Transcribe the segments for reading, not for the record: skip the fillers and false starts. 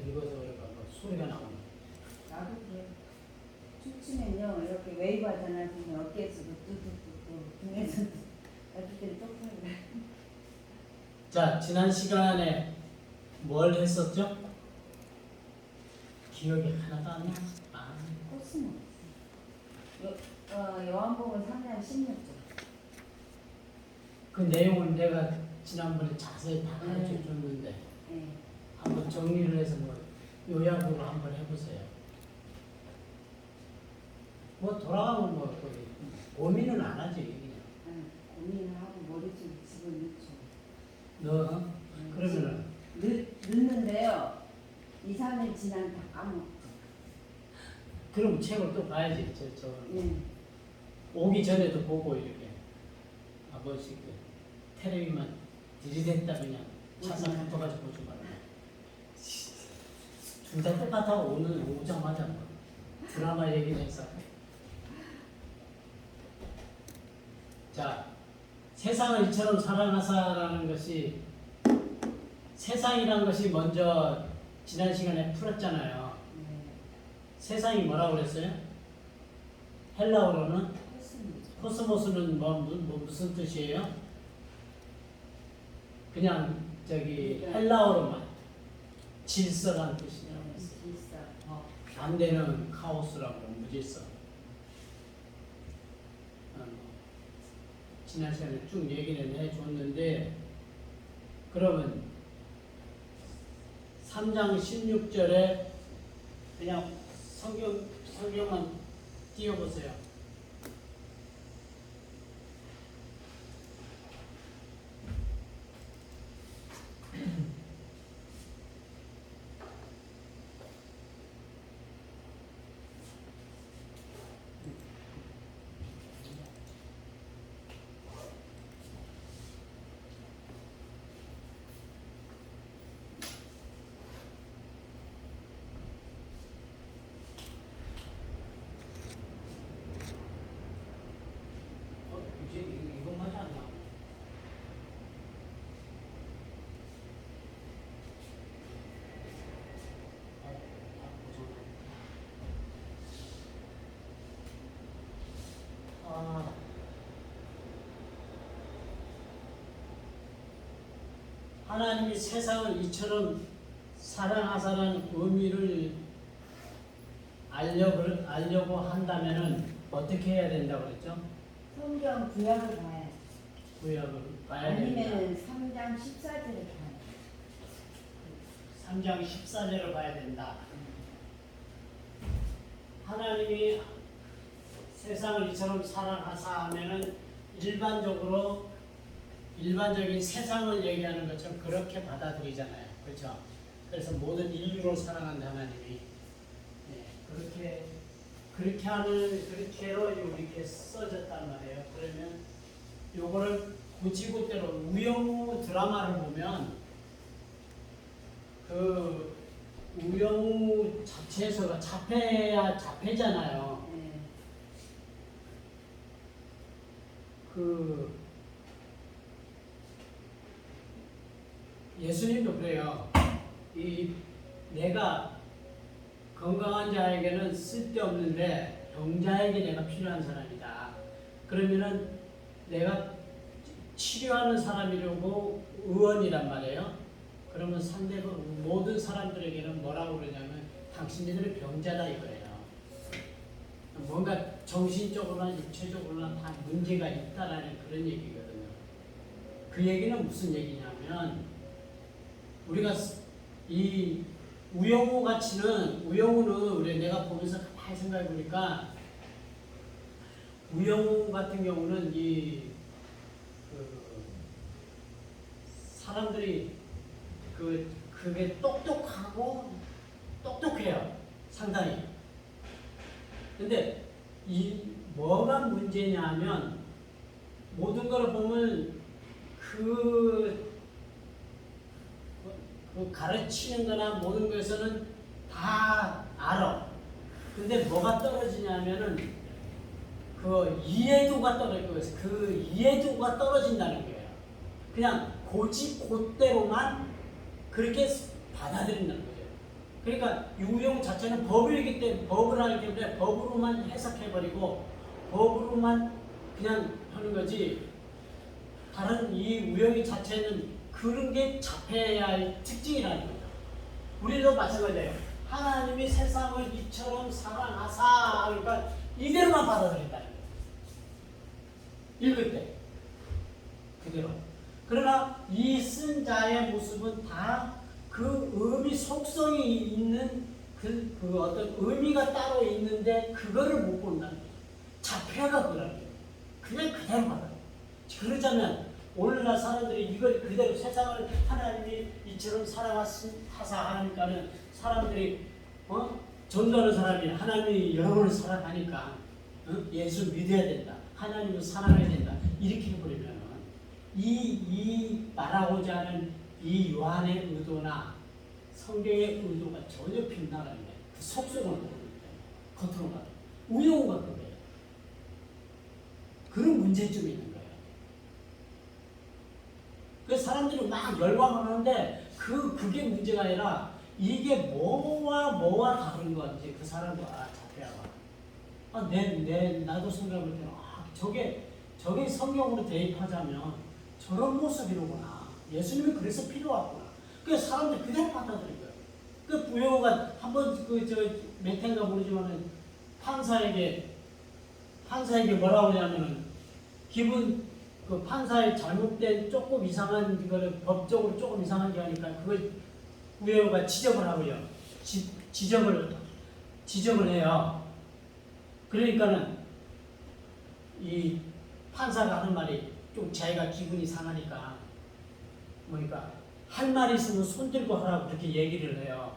늙어서 그런가 뭐 소리가 나오네. 나도 그래. 춤추면요 이렇게 웨이브 하잖아. 그러면 어깨에서도 뚜뚜뚜뚜 등에서도 어떨 때는 똑똑해. 자, 지난 시간에 뭘 했었죠? 기억이 하나도 안 나. 코스모. 요한복음 3장 16절. 그 내용을 내가 지난번에 자세히 다 가르쳐 줬는데 네. 한번 정리를 해서 뭐 요약으로 한번 해보세요. 뭐 돌아가면 뭐 거기 고민은 안 하지 그냥. 고민을 하고 머리 좀 집어넣죠. 너 그러면은 늦는데요. 2, 3일 지나면 다 까먹고. 그럼 책을 또 봐야지. 저 네. 오기 전에도 보고 이렇게 아버지 그 텔레비만 들이댔다 그냥 차상 붙어가지고 보지 말고. 둘 다 똑같아. 오늘 오자마자 뭐 드라마 얘기를 해서. 자, 세상을 이처럼 사랑하사라는 것이 세상이라는 것이 먼저 지난 시간에 풀었잖아요. 세상이 뭐라고 그랬어요? 헬라어로는 코스모스는 무슨 뜻이에요? 그냥 저기 헬라어로만 질서라는 뜻이냐고 했어요. 반대는 카오스라고 무질서. 지난 시간에 쭉 얘기는 해줬는데 그러면 3장 16절에 그냥 성경만 띄워보세요. 이거 맞지 않나? 하나님이 세상을 이처럼 사랑하사라는 의미를 알려고 한다면은 어떻게 해야 된다고 그랬죠? 성경 구약을 봐야 돼. 구약을 봐야 된다. 아니면 3장 14절을 봐야 돼. 3장 14절을 봐야 된다. 하나님이 세상을 이처럼 사랑하사 하면은 일반적인 세상을 얘기하는 것처럼 그렇게 받아들이잖아요. 그렇죠? 그래서 모든 인류를 사랑한다 하나님이. 네, 그렇게로 이렇게 써졌단 말이에요. 그러면 요거를 고치고대로 우영우 드라마를 보면 그 우영우 자체에서가 자폐잖아요. 그 예수님도 그래요. 내가 건강한 자에게는 쓸데없는데 병자에게 내가 필요한 사람이다. 그러면은 내가 치료하는 사람이라고 의원이란 말이에요. 그러면 상대방 모든 사람들에게는 뭐라고 그러냐면 당신들은 병자다 이거예요. 뭔가 정신적으로나 육체적으로나 다 문제가 있다라는 그런 얘기거든요. 그 얘기는 무슨 얘기냐면 우리가 이 우영우 우영우는 내가 보면서 가만히 생각해 보니까 우영우 같은 경우는 사람들이 그게 똑똑해요. 상당히. 근데 뭐가 문제냐면 모든 걸 보면 그 가르치는 거나 모든 것에서는 다 알아. 근데 뭐가 떨어지냐면은 그 이해도가 떨어진다는 거예요. 그냥 곧대로만 그렇게 받아들인다는 거죠. 그러니까 유형 자체는 법이기 때문에 법을 하기 때문에 법으로만 해석해버리고 법으로만 그냥 하는 거지. 다른 이 우영이 자체는 그런 게 잡혀야 할 특징이라는 거죠. 우리도 마찬가지예요. 하나님이 세상을 이처럼 사랑하사 그러니까 이대로만 받아들인다는 거예요. 읽을 때 그대로. 그러나 이 쓴 자의 모습은 다 그 의미 속성이 있는 그 어떤 의미가 따로 있는데 그거를 못 본다는 거예요. 잡혀가 그러는 거예요. 그냥 그대로 받아요. 그러자면 오늘날 사람들이 이걸 그대로 세상을 하나님이 이처럼 사랑하사 하니까는 사람들이 전도하는 사람이 하나님이 여러분을 사랑하니까 예수 믿어야 된다. 하나님을 사랑해야 된다. 이렇게 해버리면 이 말하고자 하는 이 요한의 의도나 성경의 의도가 전혀 빗나가는데 그 속성을 모르기 때문에 겉으로만 우영우가 그거예요. 그런 문제점이 있는 거예요. 그래서 사람들이 막 열광을 하는데 그게 문제가 아니라 이게 뭐와 다른 건지 그 사람도 잡혀야 나도 생각을 때는 저게 성경으로 대입하자면 저런 모습이로구나. 예수님이 그래서 필요하구나. 그래서 사람들이 그대로 받아들인 거예요. 그 부여가 한번 몇 회인가 모르지만은 판사에게 뭐라고 하냐면은 그 판사의 잘못된 조금 이상한 이거를 법적으로 조금 이상한 게 하니까 그걸 부여가 지적을 하고요. 지적을 해요. 그러니까는 이 판사가 하는 말이 좀 자기가 기분이 상하니까 뭐니까 할 말이 있으면 손 들고 하라고 그렇게 얘기를 해요.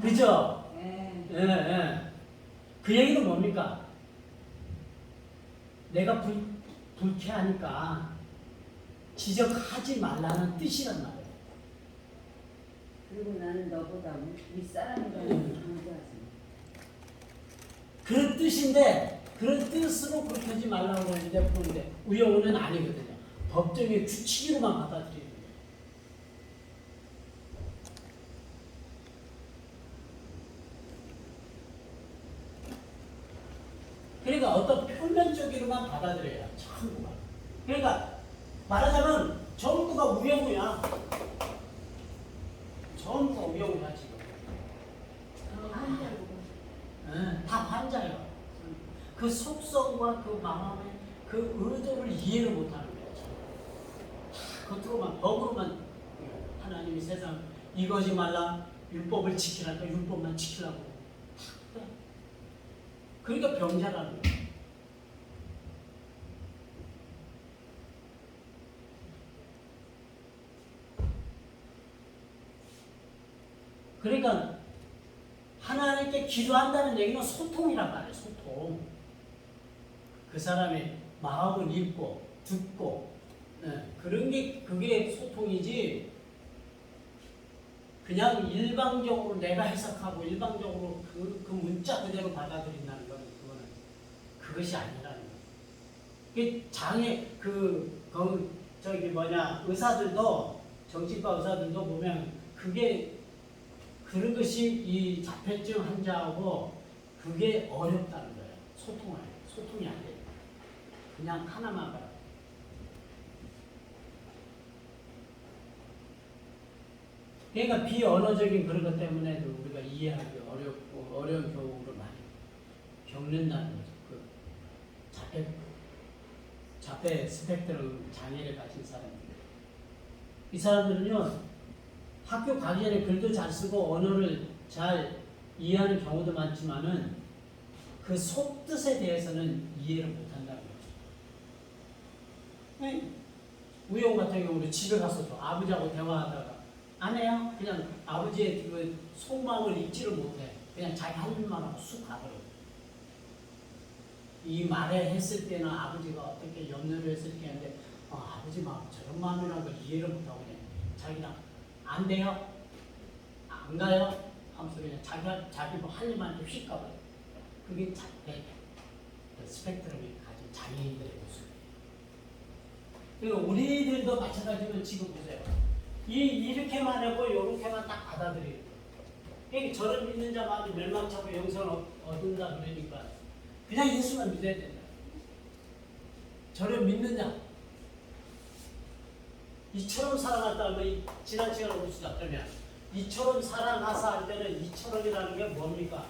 그죠? 예. 그 얘기는 뭡니까? 내가 불쾌하니까 지적하지 말라는 뜻이란 말이에요. 그리고 나는 너보다 윗사람이라는 강조하지. 그런 뜻인데 그런 뜻으로 그렇게 하지 말라고 그러는데 우영우는 아니거든요. 법정의 규칙으로만 받아들이는 거예요. 그러니까 어떤 표면적으로만 받아들여요. 전부가. 그러니까 말하자면 전부가 우영우야. 전부가 우영우야 지금. 다 환자예요. 그 속성과 그 마음의 그 의도를 이해를 못하는 거예요. 겉으로만 법으로만 하나님이 세상 이거지 말라 율법을 지키라니까 율법만 지키라고. 그러니까 병자라는 거예요. 그러니까 하나님께 기도한다는 얘기는 소통이란 말이에요. 소통. 그 사람의 마음을 읽고 듣고 그런 게 그게 소통이지. 그냥 일방적으로 내가 해석하고 일방적으로 그 문자 그대로 받아들인다는 건 그것이 아니라는 거예요. 의사들도 정신과 의사들도 보면 그런 것이 이 자폐증 환자하고 그게 어렵다는 거예요. 소통이 안 돼요. 그냥 하나만 봐요. 그러니까 비언어적인 그런 것 때문에도 우리가 이해하기 어렵고 어려운 경우를 많이 겪는다는 거죠. 그 자폐 스펙트럼 장애를 가진 사람들. 이 사람들은요, 학교 가기 전에 글도 잘 쓰고 언어를 잘 이해하는 경우도 많지만은 그 속뜻에 대해서는 이해를 못한다는 거죠. 우영 같은 경우는 집에 가서도 아버지하고 대화하다가 안 해요. 그냥 아버지의 그 속마음을 읽지를 못해. 그냥 자기 할 일만 하고 쑥 가버려요. 이 말을 했을 때는 아버지가 어떻게 염려를 했을 때 하는데 아버지 마음 저런 마음이라는 걸 이해를 못하고 그냥 자기랑 안 돼요? 안 가요? 하면서 그냥 자기 뭐 할 일만 하고 휙 가버려요. 그게 자폐 스펙트럼이 가진 장애인들의 모습이에요. 그러니까 우리들도 마찬가지로 지금 보세요. 이렇게만 하고 이렇게만 딱 받아들이는 거예요. 그러니까 저를 믿는 자마다 멸망하고 영생을 얻는다 그러니까 그냥 예수만 믿어야 된다. 저를 믿는 자 이처럼 사랑했다면 지난 시간에 봅시다. 그러면 이처럼 사랑하사 할 때는 이처럼이라는 게 뭡니까?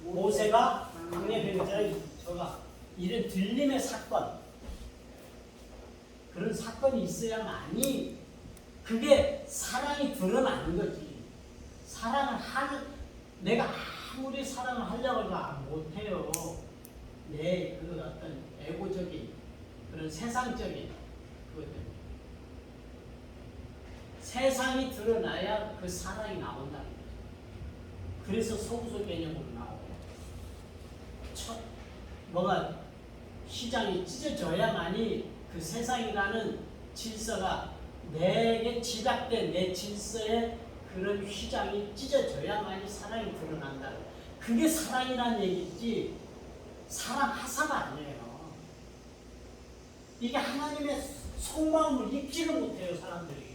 모세가 강에 배웠잖아요. 저가 이런 들림의 사건 그런 사건이 있어야만이 그게 사랑이 드러나는 거지. 사랑을 하는 내가 아무리 사랑을 하려고 해도 못해요. 내 그 어떤 에고적인 그런 세상적인 그것 때문에 세상이 드러나야 그 사랑이 나온다는 거죠. 그래서 성소 개념으로 나오고 뭐가 휘장이 찢어져야만이 그 세상이라는 질서가 내게 집약된 내 질서에 그런 휘장이 찢어져야만이 사랑이 드러난다. 그게 사랑이라는 얘기지 사랑하사가 아니에요. 이게 하나님의 속마음을 입지를 못해요 사람들이.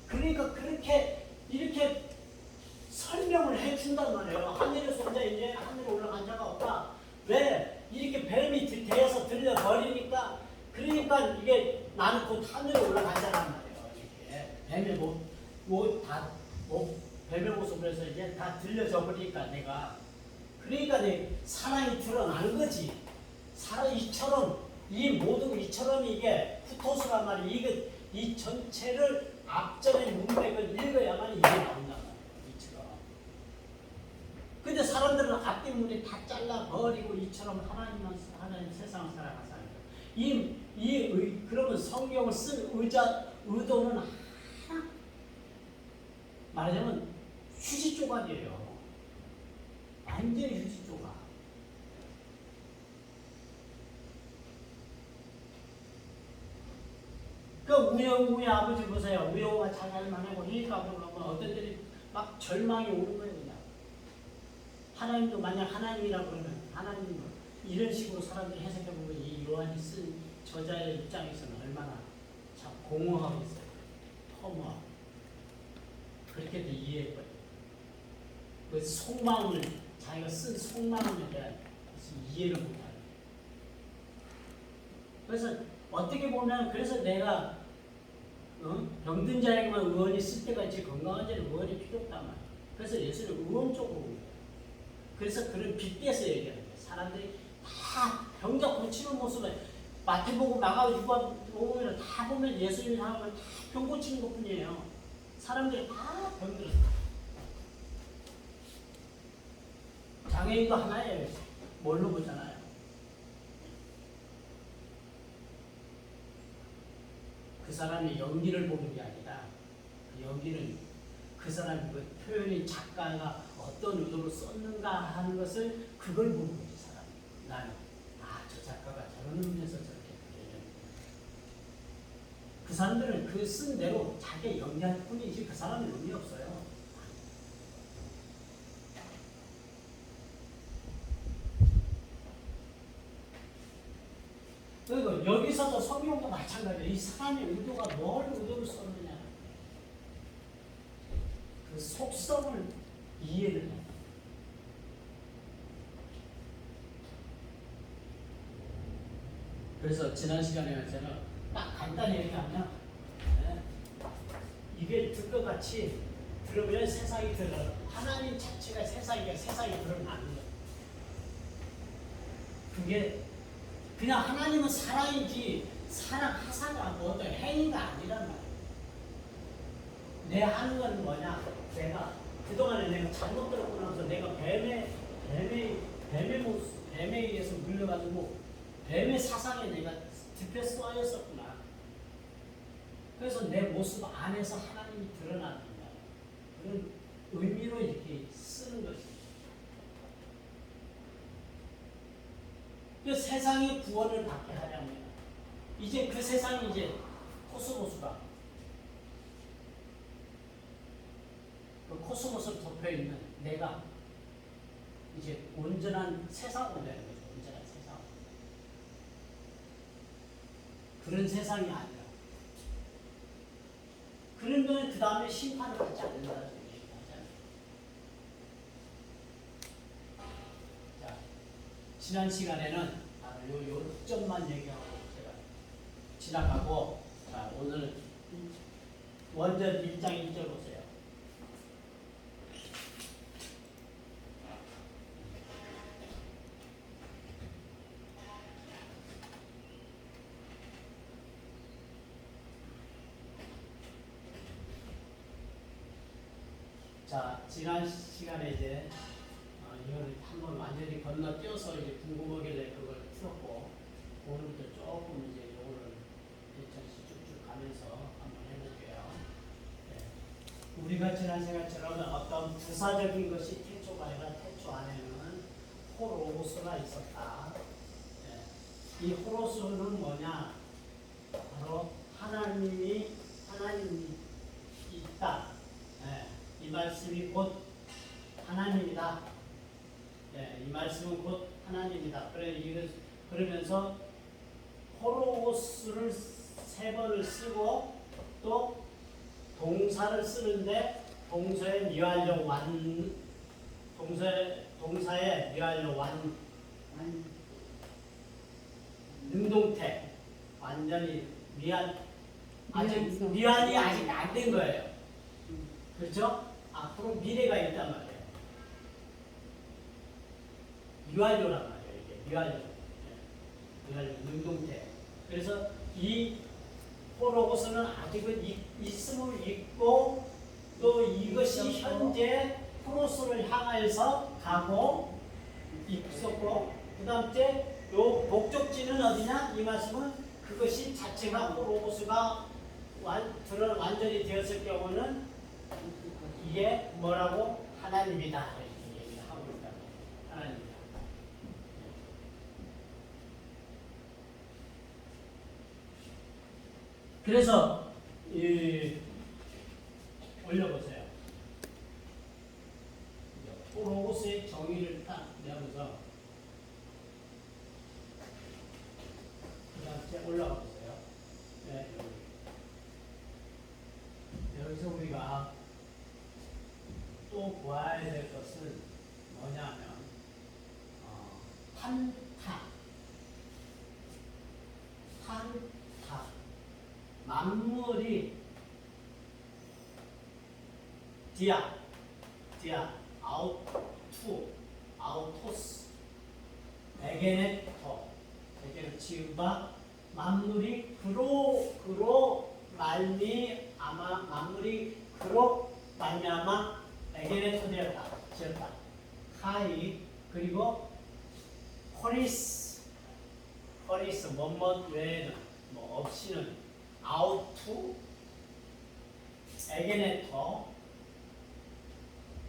그러니까 그렇게 이렇게 설명을 해준단 말이에요. 하늘에서 혼자 이제 하늘에 올라간 자가 없다. 왜? 이렇게 뱀이 대에서 들려버리니까 그러니까 이게 나는 곧 하늘에 올라간 자란 말이에요. 이렇게 뱀의 뱀의 모습을 해서 이제 다 들려져 버리니까 내가 그러니까 내 사랑이 드러나는 거지. 사랑 이처럼 이 모든 이처럼 이게 후토스란 말이 이게 이 전체를 앞전의 문맥을 읽어야만 이게 나온단 말이에요. 이처럼. 근데 사람들은 앞뒷문에 다 잘라버리고 이처럼 하나님 세상을 살아가서 그러면 성경을 쓴 의도는 하나 말하자면 휴지 조각이에요. 완전히 휴지 조각. 그 우영우의 아버지 보세요. 우영우가 자살만 하고 이니까 보면 어떤 들이 막 절망이 오는 거예요. 그냥. 하나님도 만약 하나님이라고 그러면 하나님도 이런 식으로 사람들이 해석해보면 이 요한이 쓴 저자의 입장에서는 얼마나 참 공허하고 있어요. 허무하고. 그렇게도 이해해버려요. 그 속마음을 자기가 쓴 속마음에 대한 이해를 못하는. 그래서 어떻게 보면 그래서 내가 병든 자에게만 의원이 쓸 때가 있지 건강한 자는 의원이 필요 없단 말이야. 그래서 예수는 의원 쪽으로 온 거예요. 그래서 그런 빗대서 얘기하는 거예요. 사람들이 다 병자 고치는 모습을 마태복음 마가복음 보면 다 보면 예수님이 하는 다 병 고치는 것뿐이에요. 사람들이 다 병들었어. 장애인도 하나예요. 뭘로 보잖아요. 그 사람이 연기를 보는 게 아니라 그 연기는 그 사람 그 표현이 작가가 어떤 의도로 썼는가 하는 것을 그걸 보는 거지 사람이. 나는 저 작가가 저런 의미에서 저렇게 그 사람들은 그 쓴 대로 자기 연기할 뿐이지 그 사람은 의미 없어요. 그리고 여기서도 성경도 마찬가지예요. 이 사람의 의도가 뭘 의도로 썼느냐. 그 속성을 이해를 해요. 그래서 지난 시간에 제가 딱 간단히 얘기하면 이게 듣것 같이 들으면 세상이 드러나요. 하나님 자체가 세상이 드러나는 거예요. 그게 그냥 하나님은 사랑이지 사랑하사가 뭐 어떤 행위가 아니란 말이에요. 내 하는 건 뭐냐? 내가 그동안에 내가 잘못 들었고 나서 내가 뱀의 모습, 뱀에 의해서 물려가지고 뱀의 사상에 내가 늪에 쏘였었구나. 그래서 내 모습 안에서 하나님이 드러나는 그런 의미로 이렇게 쓰는 것입니다. 그 세상이 구원을 받게 하려면 이제 그 세상이 이제 코스모스가 그 코스모스를 덮여 있는 내가 이제 온전한 세상으로 되는 거죠. 온전한 세상. 그런 세상이 아니라. 그러면 그 다음에 심판을 받지 않는다는 거예요. 지난 시간에는 요 점만 얘기하고 제가 지나가고, 자, 오늘 원전 1장 1절 보세요. 자, 지난 시간에 이제 이거를 한번 완전히 건너뛰어서 이제 궁금하길래 그걸 풀었고, 오늘부터 조금 이제 요거를 일차씩 쭉쭉 가면서 한번 해볼게요. 네. 우리가 지난 시간처럼 어떤 부사적인 것이 태초가 아니라 태초 안에는 호로스가 있었다. 네. 이 호로스는 뭐냐? 바로 하나님이 있다. 네. 이 말씀이 곧 하나님이다. 네, 이 말씀은 곧 하나님이다. 그러면서 호로스를 3번을 쓰고 또 동사를 쓰는데 동사의 미완료 동사의 미완료 능동태 완전히 미완이 아직 안 된 거예요. 그렇죠? 앞으로 미래가 있단 말이에요. 미완료란 말이에요. 이게 미완료. 미완료 능동태. 그래서 이 호로고스는 아직은 있음을 있고 또 이것이 현재 프로스를 향해서 가고 있었고 그 다음에 요 목적지는 어디냐? 이 말씀은 그것이 자체가 호로고스가 완전히 되었을 경우는 이게 뭐라고? 하나님이다. 이렇게 얘기를 하고 있다. 하나님이다. 그래서 올려보세요. 호로고스의 정의를 딱 내면서 그 다음에 올라가 보세요. 네, 여기서 우리가 또 보아야 될 것은 뭐냐면 판타 만물이 디아 아우토스 에게네토 지우바 만물이 그로 말미암아 에게네토 지었다. 하이 그리고 호리스 뭐뭐 외에는 뭐 없이는 아우투 에게네토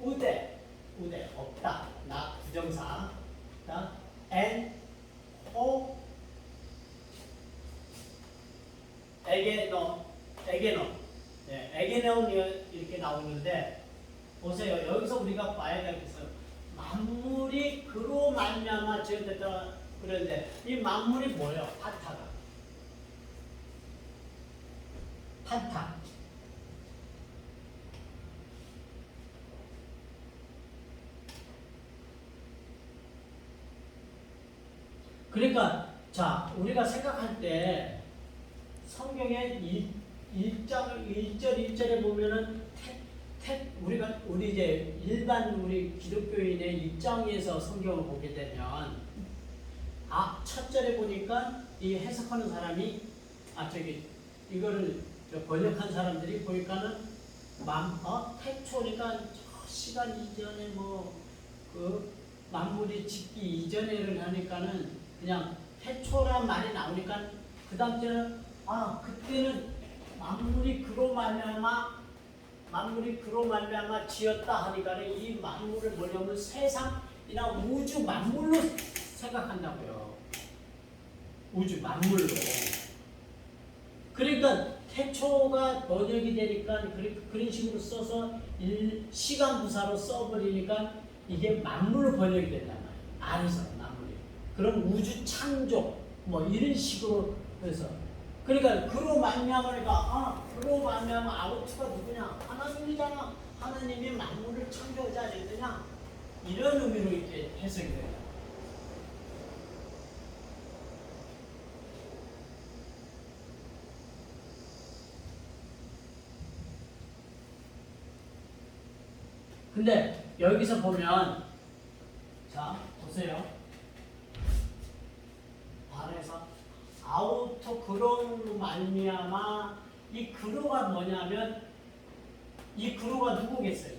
우대 없다. 나 부정사 호 에게노 이렇게 나오는데 보세요. 여기서 우리가 봐야 될 것은 만물이 그로 말미암아 지었다 그런데 이 만물이 뭐예요? 판타. 그러니까 자 우리가 생각할 때 성경의 1절 보면은 우리 이제 일반 우리 기독교인의 입장에서 성경을 보게 되면 첫 절에 보니까 이 해석하는 사람이 이거를 번역한 사람들이 보니까는 태초니까 시간 이전에 그 만물이 짓기 이전에를 하니까는 그냥 태초란 말이 나오니까 그 다음 때는 그때는 만물이 그로 말미암아 지었다 하니까는 이 만물을 뭐냐면 세상이나 우주 만물로 생각한다고요. 우주 만물로. 그러니까 태초가 번역이 되니까 그런 식으로 써서 시간 부사로 써버리니까 이게 만물로 번역이 된단 말이에요. 안에서 만물이. 그럼 우주 창조 뭐 이런 식으로 해서 그러니까 그로 말미암으니까 그로 말미암아 아우트가 누구냐? 하나님이잖아. 하나님이 만물을 창조하지 않았느냐? 이런 의미로 이렇게 해석이 돼요. 근데 여기서 보면 자 보세요. 발에서 아우터 그로로 말미암아 이 그로가 뭐냐면 이 그로가 누구겠어요?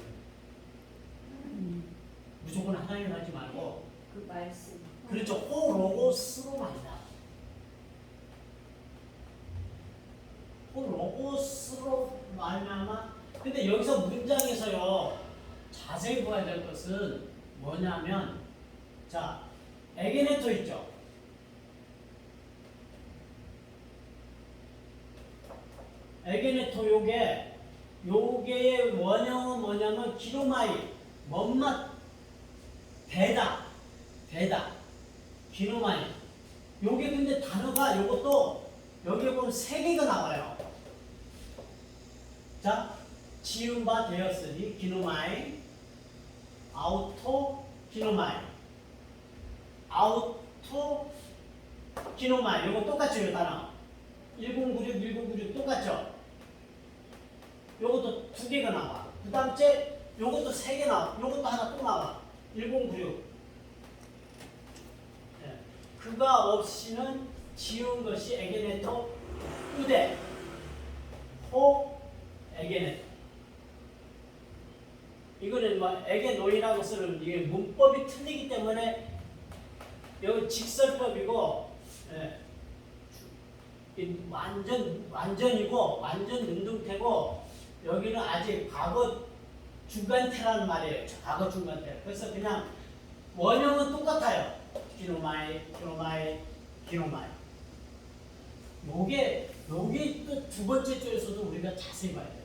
무조건 하나님 하지 말고 그 말씀. 그렇죠. 호로고스로 말이다. 호로고스로 말미암아. 근데 여기서 문장에서요 자세히 봐야 될 것은 뭐냐면 자 에게네토 있죠. 에게네토 요게의 원형은 뭐냐면 기노마이 뭔맛 대다 기노마이. 요게 근데 단어가 요것도 여기에 보면 세 개가 나와요. 자 지은 바 되었으니 기노마이 아우토 기노마이 아우토 기노마이 요거 똑같죠. 요 단어 1096 똑같죠. 요것도 두 개가 나와. 그 다음째 요것도 세 개 나와. 요것도 하나 또 나와. 1096. 네. 그가 없이는 지은 것이 에게네토 우대 호 에게네토. 이거는 뭐 에게노이라고 쓰는 이게 문법이 틀리기 때문에 여기 직설법이고 완전이고 완전 능동태고 여기는 아직 과거 중간태라는 말이에요. 과거 중간태. 그래서 그냥 원형은 똑같아요. 기노마이. 요게 또 두 번째 줄에서도 우리가 자세히 봐야 돼요.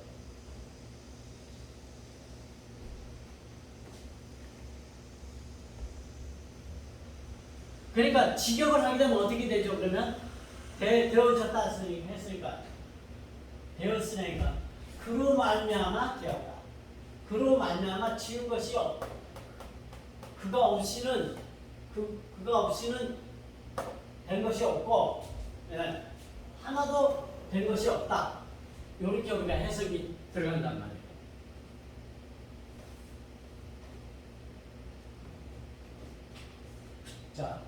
그러니까 직역을 하게 되면 어떻게 되죠? 그러면 되어졌다 했으니까 되었으니까 그로 말미암아 되었다. 그로 말미암아 지은 것이 없다. 그가 없이는 된 것이 없고 하나도 된 것이 없다. 이렇게 우리가 해석이 들어간단 말이에요. 자.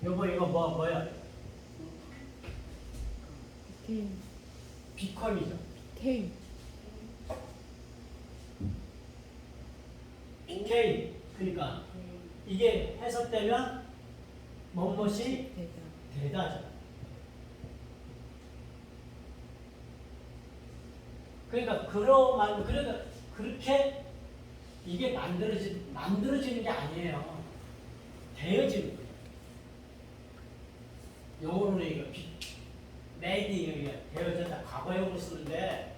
여보 이거 뭐야? 테이. 비컴이죠. 테이. 오케이. 그러니까 이게 해석되면 뭐뭇이 되다죠. 그러니까 그러니까 그렇게 이게 만들어지는 게 아니에요. 되어지는 거예요. 영어로는 이거 made 되어졌다 과거형으로 쓰는데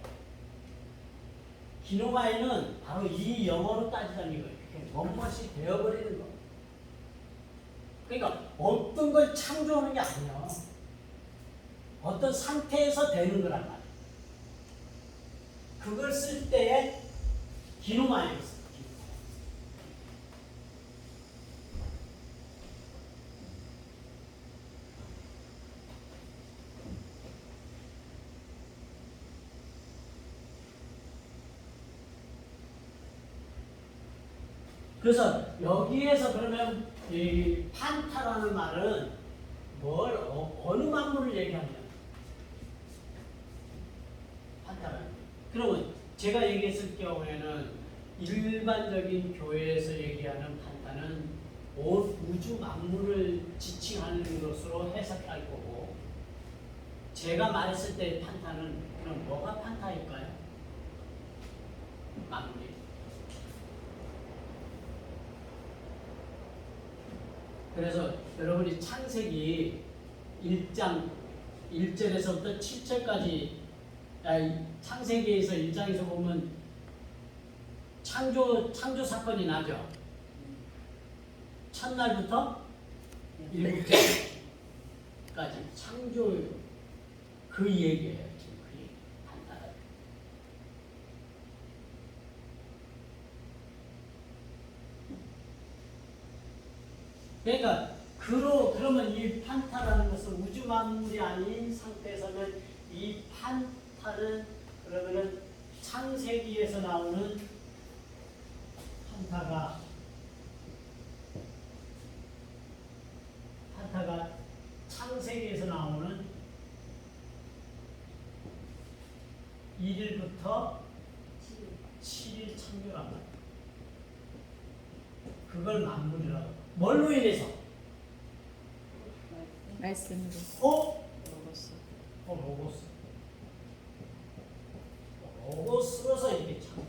기노마이는 바로 이 영어로 따지자면 이거예요. 뭐뭇이 되어버리는 거. 그러니까 어떤 걸 창조하는 게 아니에요. 어떤 상태에서 되는 거란 말이에요. 그걸 쓸 때에 기노마이를 써요. 그래서 여기에서 그러면 이 판타라는 말은 어느 만물을 얘기하냐? 판타는. 그러면 제가 얘기했을 경우에는 일반적인 교회에서 얘기하는 판타는 온 우주 만물을 지칭하는 것으로 해석할 거고, 제가 말했을 때 판타는 그럼 뭐가 판타일까요? 만물이. 그래서 여러분이 창세기 1장 1절에서부터 7절까지 창세기에서 1장에서 보면 창조 사건이 나죠. 첫날부터 일곱째 창조까지 창조 그 얘기예요. 지금 그 얘기. 판타라. 그러니까 그러면 이 판타라는 것은 우주 만물이 아닌 상태에서는 이 판타는 그러면은 창세기에서 나오는 판타가 창세기에서 나오는 1일부터 7일 창조란 말이에요. 그걸 만물이라고. 뭘로 인해서? 말씀으로. 로고스. 로고스로서 이렇게 창조.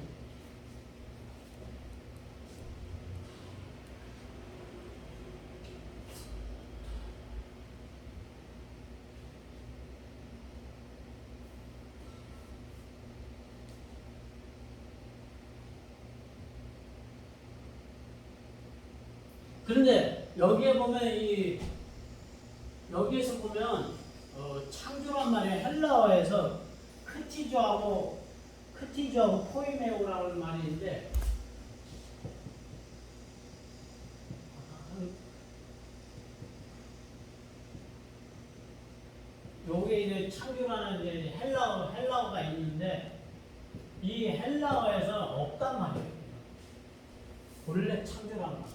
그런데 여기에 보면 여기에서 보면 창조란 말이에요. 헬라어에서 크티조하고 포이메오라는 말이 있는데 요게 이제 창조라는 이제 헬라어가 있는데 이 헬라어에서 없단 말이에요. 본래 창조란 말.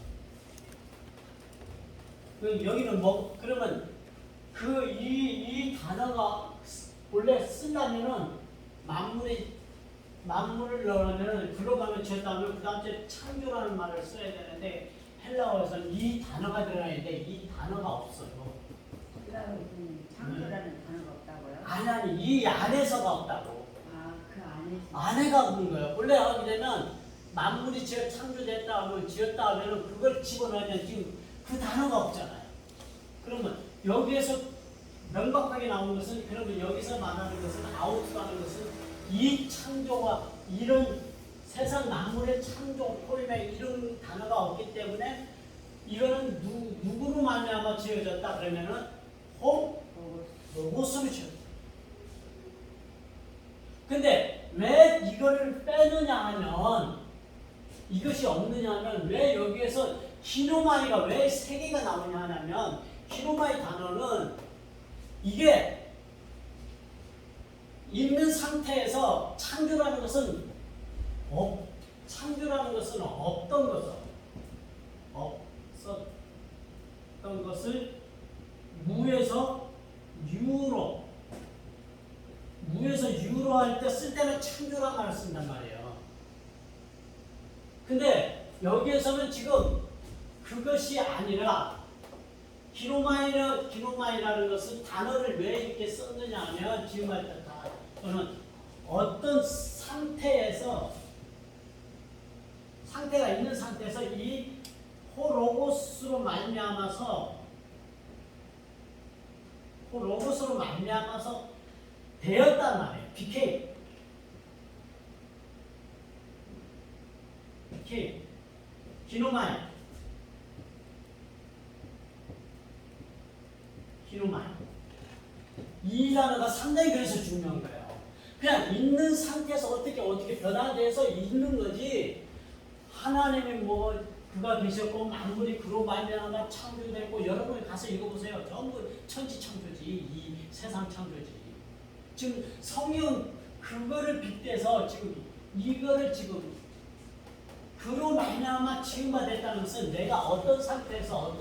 여기는 그러면 이 단어가 원래 쓰려면은 만물을 넣으면은 글로가면 지었다면 그 다음에 창조라는 말을 써야 되는데 헬라어에서는 이 단어가 들어가야 되는데 이 단어가 없어요. 창조라는 단어가 없다고요? 아니 이 안에서가 없다고. 그 안에서. 안에가 없는 거예요. 원래 하게 되면 만물이 창조됐다 하면 지었다 하면은 그걸 집어넣으면 지금 그 단어가 없잖아요. 그러면 여기에서 명백하게 나오는 것은 그러면 여기서 말하는 것은 아우트라는 것은 이 창조가 이런 세상 만물의 창조 포임에 이런 단어가 없기 때문에 이거는 누구로 말미암아 지어졌다 그러면은 로고스로 지었다. 근데 왜 이거를 빼느냐 하면 이것이 없느냐 하면 왜 여기에서 키노마이가 왜 세 개가 나오냐 하면 키노마이 단어는 이게 있는 상태에서 창조라는 것은 없었던 것을 무에서 유로 할 때 쓸 때는 창조란 말을 쓴단 말이에요. 근데 여기에서는 지금 그것이 아니라 기노마이라는 것은 단어를 왜 이렇게 썼느냐 하면 지금 말했던 저는 어떤 상태가 있는 상태에서 이 호로고스로 말미암아서 되었단 말이에요. became. 기노마이. 이 단어가 상당히 그래서 중요한 거예요. 그냥 있는 상태에서 어떻게 변화돼서 있는 거지. 하나님이 그가 계셨고 만물이 그로 말미암아 창조됐고 여러분이 가서 읽어보세요. 전부 천지 창조지. 이 세상 창조지. 지금 성경 그거를 빗대서 이거를 그로 말미암아 지음바 됐다는 것은 내가 어떤 상태에서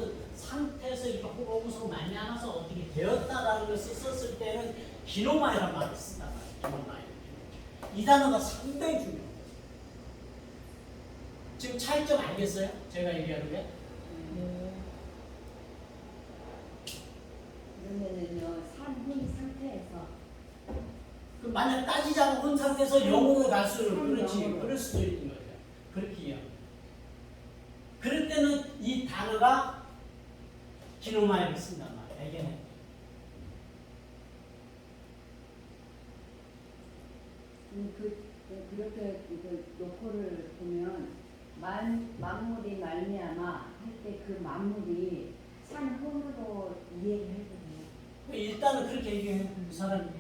이렇게 호로고스로 말미암아서 어떻게 되었다라는 것을 썼을 때는 기노마이란 말을 쓴단 말이에요. 기노마이. 이 단어가 상당히 중요해요. 지금 차이점 알겠어요? 제가 얘기하는 게? 그러면은요, 산혼 상태에서. 만약 따지자면 혼 상태에서 영으로 갈 수는 그렇지. 영으로. 그럴 수도 있는 거예요. 그렇게 이해하면. 그럴 때는 이 단어가 기노마이를 쓴단 말이에요. 이게 그렇게 요코를 보면 만물이 말미암아 할 때 그 만물이 산혼으로 이해를 해도 돼요. 일단은 그렇게 얘기해. 그 사람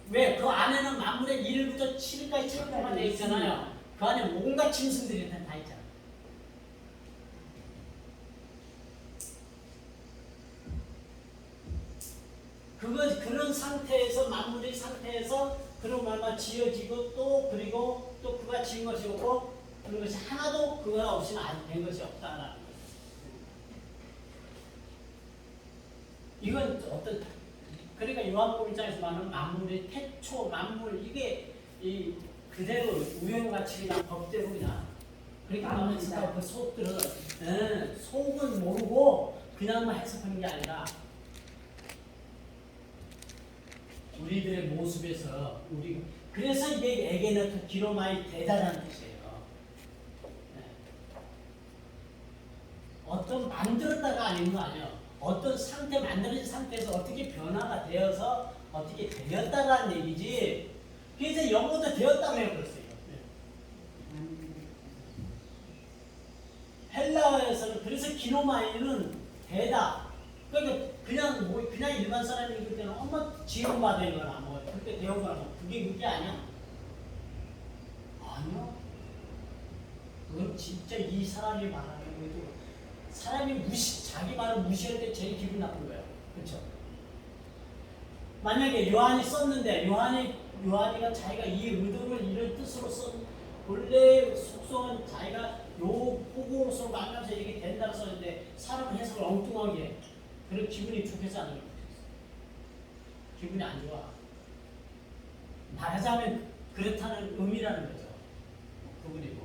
왜 그 안에는 만물의 1부터 7까지 책표가 되어 있잖아요. 그 안에 온갖 짐승들이 다 있잖아. 그런 상태에서 만물의 상태에서 그런 말만 지어지고 또 그리고 또 그가 지은 것이 없고 그런 것이 하나도 그가 없이는 안 된 것이 없다라는 거예요. 이건 어떤 그러니까 요한복음 입장에서 말하는 만물의 태초 만물 이게 이 그대로 우연같이 그냥 법대로 그냥 그렇게 하면 진짜 그 속들은 속은 모르고 그냥만 해석하는 게 아니라 우리들의 모습에서 우리 그래서 이게 에게너트 기로마이 대단한 뜻이에요. 네. 어떤 만들었다가 아닌 거 아니에요. 어떤 상태 만들어진 상태에서 어떻게 변화가 되어서 어떻게 되었다라는 얘기지. 그래서 영어도 되었다고 해버렸어요. 네. 헬라어에서는 그래서 기노마이는 되다. 그러니까 그냥 일반 사람이 읽을 때는 지음 받은 거나 뭐 그렇게 되온 거나 뭐 그게 아니야. 아니요. 그건 진짜 이 사람이 말하는 거고 사람이 자기 말을 무시할 때 제일 기분 나쁜 거예요. 그렇죠? 만약에 요한이 썼는데 요한이가 자기가 이 의도를 이런 뜻으로 원래 속성은 자기가 요 포고서 만나서 이렇게 된다고 썼는데 사람은 해석을 엉뚱하게 해. 그런 기분이 좋겠지 않아요? 기분이 안 좋아. 말하자면 그렇다는 의미라는 거죠. 그분이고.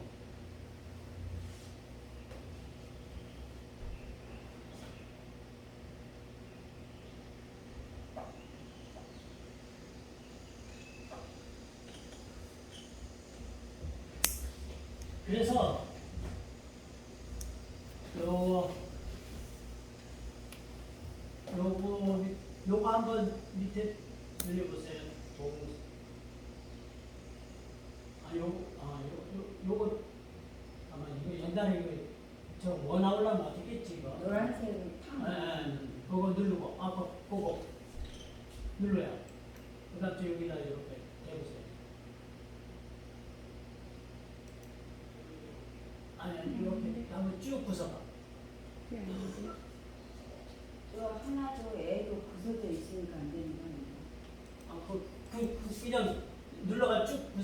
그래서 요거 한번 밑에 늘려보세요. 요거 아마 이거 옛날에 저 원아웃라면 어떻게 했지 이거? 노란색을 탕. 그거 누르고 그거 눌러요. 그다음 또 여기다 이렇게 대보세요. 아니 이렇게 한번 쭉 부숴봐. 저 하나도 애도 부서져 있으니까 안 되는 거 아니에요? 그냥 눌러가 쭉 부숴.